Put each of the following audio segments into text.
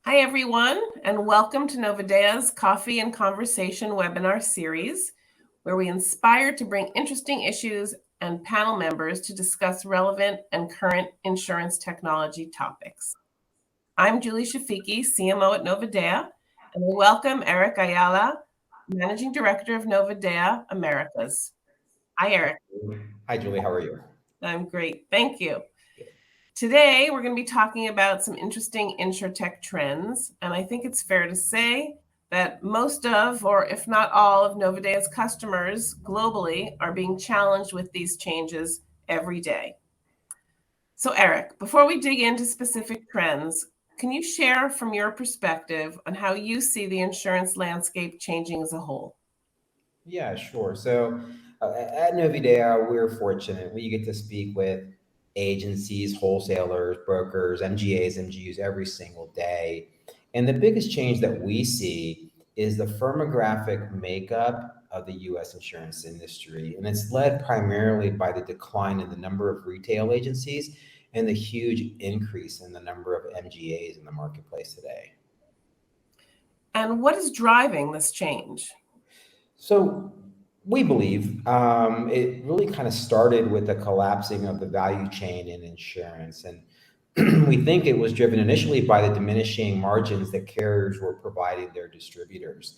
Hi, everyone, and welcome to Novidea's Coffee and Conversation webinar series, where we inspire to bring interesting issues and panel members to discuss relevant and current insurance technology topics. I'm Julie Shafiki, CMO at Novidea, and we welcome Eric Ayala, Managing Director of Novidea Americas. Hi, Eric. Hi, Julie. How are you? I'm great. Thank you. Today, we're going to be talking about some interesting InsurTech trends, and I think it's fair to say that most of, or if not all, of Novidea's customers globally are being challenged with these changes every day. So, Eric, before we dig into specific trends, can you share from your perspective on how you see the insurance landscape changing as a whole? Yeah, sure. At Novidea, we're fortunate. We get to speak with agencies, wholesalers, brokers, MGAs, MGUs every single day. And the biggest change that we see is the firmographic makeup of the US insurance industry. And it's led primarily by the decline in the number of retail agencies and the huge increase in the number of MGAs in the marketplace today. And what is driving this change? So we believe it really kind of started with the collapsing of the value chain in insurance. And we think it was driven initially by the diminishing margins that carriers were providing their distributors.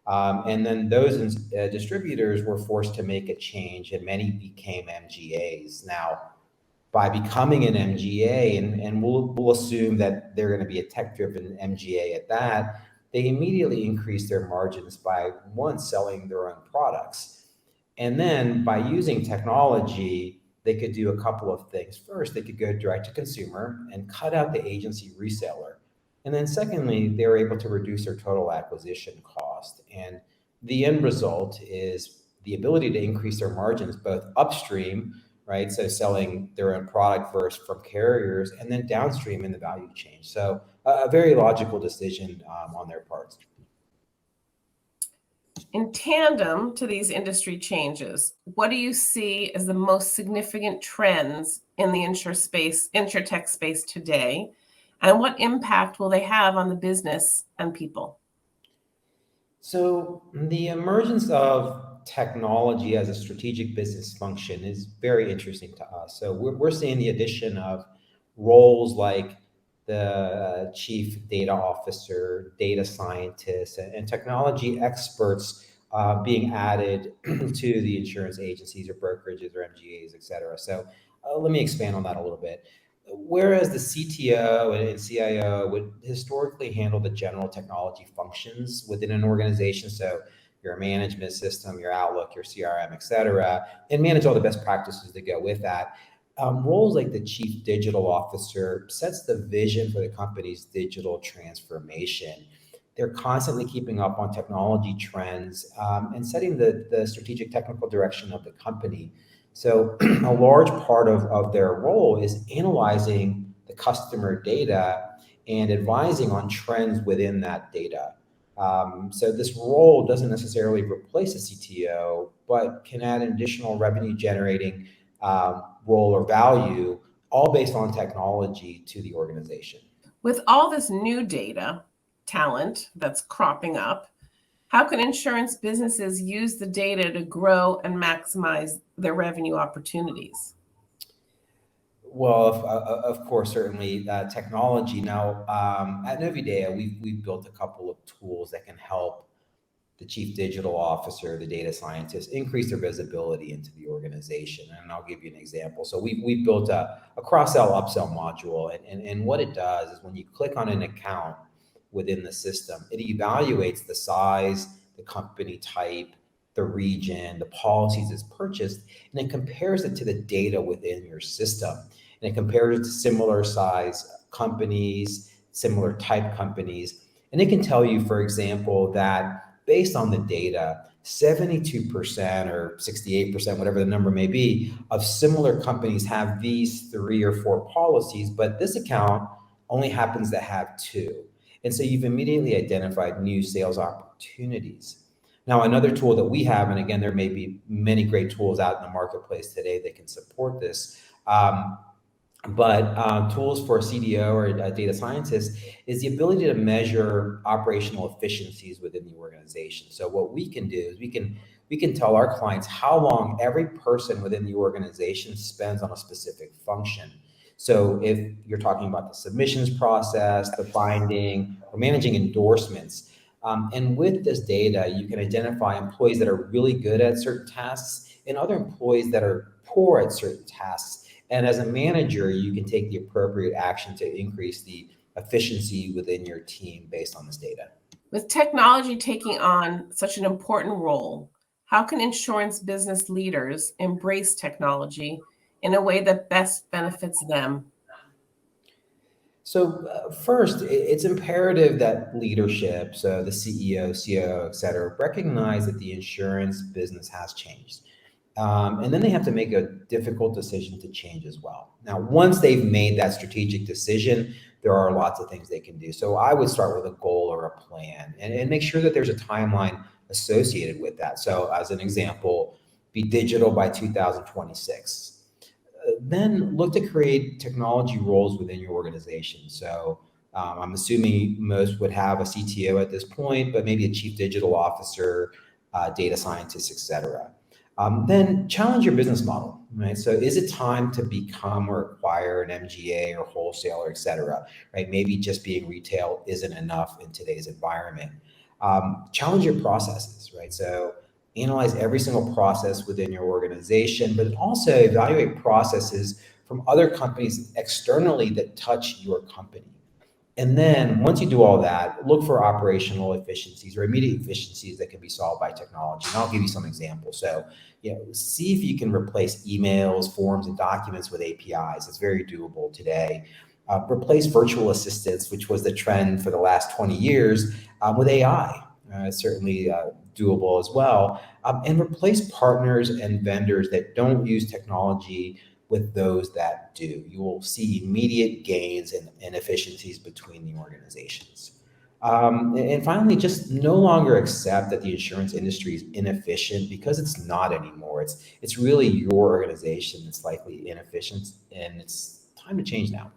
And then those distributors were forced to make a change, and many became MGAs. Now, by becoming an MGA, and we'll assume that they're going to be a tech driven MGA at that, they immediately increase their margins by one, selling their own products. And then by using technology, they could do a couple of things. First, they could go direct to consumer and cut out the agency reseller. And then secondly, they were able to reduce their total acquisition cost. And the end result is the ability to increase their margins both upstream, right? So selling their own product first from carriers, and then downstream in the value chain. So a very logical decision on their parts. In tandem to these industry changes, what do you see as the most significant trends in the insurtech space today, and what impact will they have on the business and people? So the emergence of technology as a strategic business function is very interesting to us. So we're seeing the addition of roles like the chief data officer, data scientists, and technology experts being added to the insurance agencies or brokerages or MGAs, et cetera. So let me expand on that a little bit. Whereas the CTO and CIO would historically handle the general technology functions within an organization, so your management system, your Outlook, your CRM, et cetera, and manage all the best practices that go with that. Roles like the chief digital officer sets the vision for the company's digital transformation. They're constantly keeping up on technology trends and setting the strategic technical direction of the company. So a large part of their role is analyzing the customer data and advising on trends within that data. So this role doesn't necessarily replace a CTO, but can add an additional revenue generating role or value, all based on technology to the organization. With all this new data, talent that's cropping up, how can insurance businesses use the data to grow and maximize their revenue opportunities? Well, of course, certainly technology. Now, at Novidea, we've built a couple of tools that can help the chief digital officer, the data scientist, increase their visibility into the organization. And I'll give you an example. So we've built a cross-sell upsell module. And what it does is when you click on an account within the system, it evaluates the size, the company type, the region, the policies it's purchased, and it compares it to the data within your system. And it compares it to similar size companies, similar type companies. And it can tell you, for example, that based on the data, 72% or 68%, whatever the number may be, of similar companies have these three or four policies, but this account only happens to have two. And so you've immediately identified new sales opportunities. Now, another tool that we have, and again, there may be many great tools out in the marketplace today that can support this, But tools for a CDO or a data scientist is the ability to measure operational efficiencies within the organization. So what we can do is we can tell our clients how long every person within the organization spends on a specific function. So if you're talking about the submissions process, the binding, or managing endorsements, and with this data, you can identify employees that are really good at certain tasks and other employees that are poor at certain tasks. And as a manager, you can take the appropriate action to increase the efficiency within your team based on this data. With technology taking on such an important role, how can insurance business leaders embrace technology in a way that best benefits them? So first, it's imperative that leadership, so the CEO, COO, et cetera, recognize that the insurance business has changed. And then they have to make a difficult decision to change as well. Now, once they've made that strategic decision, there are lots of things they can do. So I would start with a goal or a plan and make sure that there's a timeline associated with that. So as an example, be digital by 2026. Then look to create technology roles within your organization. So I'm assuming most would have a CTO at this point, but maybe a chief digital officer, data scientist, etc. Then challenge your business model, right? So is it time to become or acquire an MGA or wholesaler, etc. Right? Maybe just being retail isn't enough in today's environment. Challenge your processes, right? So analyze every single process within your organization, but also evaluate processes from other companies externally that touch your company. And then once you do all that, look for operational efficiencies or immediate efficiencies that can be solved by technology. And I'll give you some examples. So, see if you can replace emails, forms, and documents with APIs. It's very doable today. Replace virtual assistants, which was the trend for the last 20 years, with AI. Certainly doable as well. And replace partners and vendors that don't use technology with those that do. You will see immediate gains and efficiencies between the organizations. And finally, just no longer accept that the insurance industry is inefficient because it's not anymore. It's really your organization that's likely inefficient, and it's time to change now.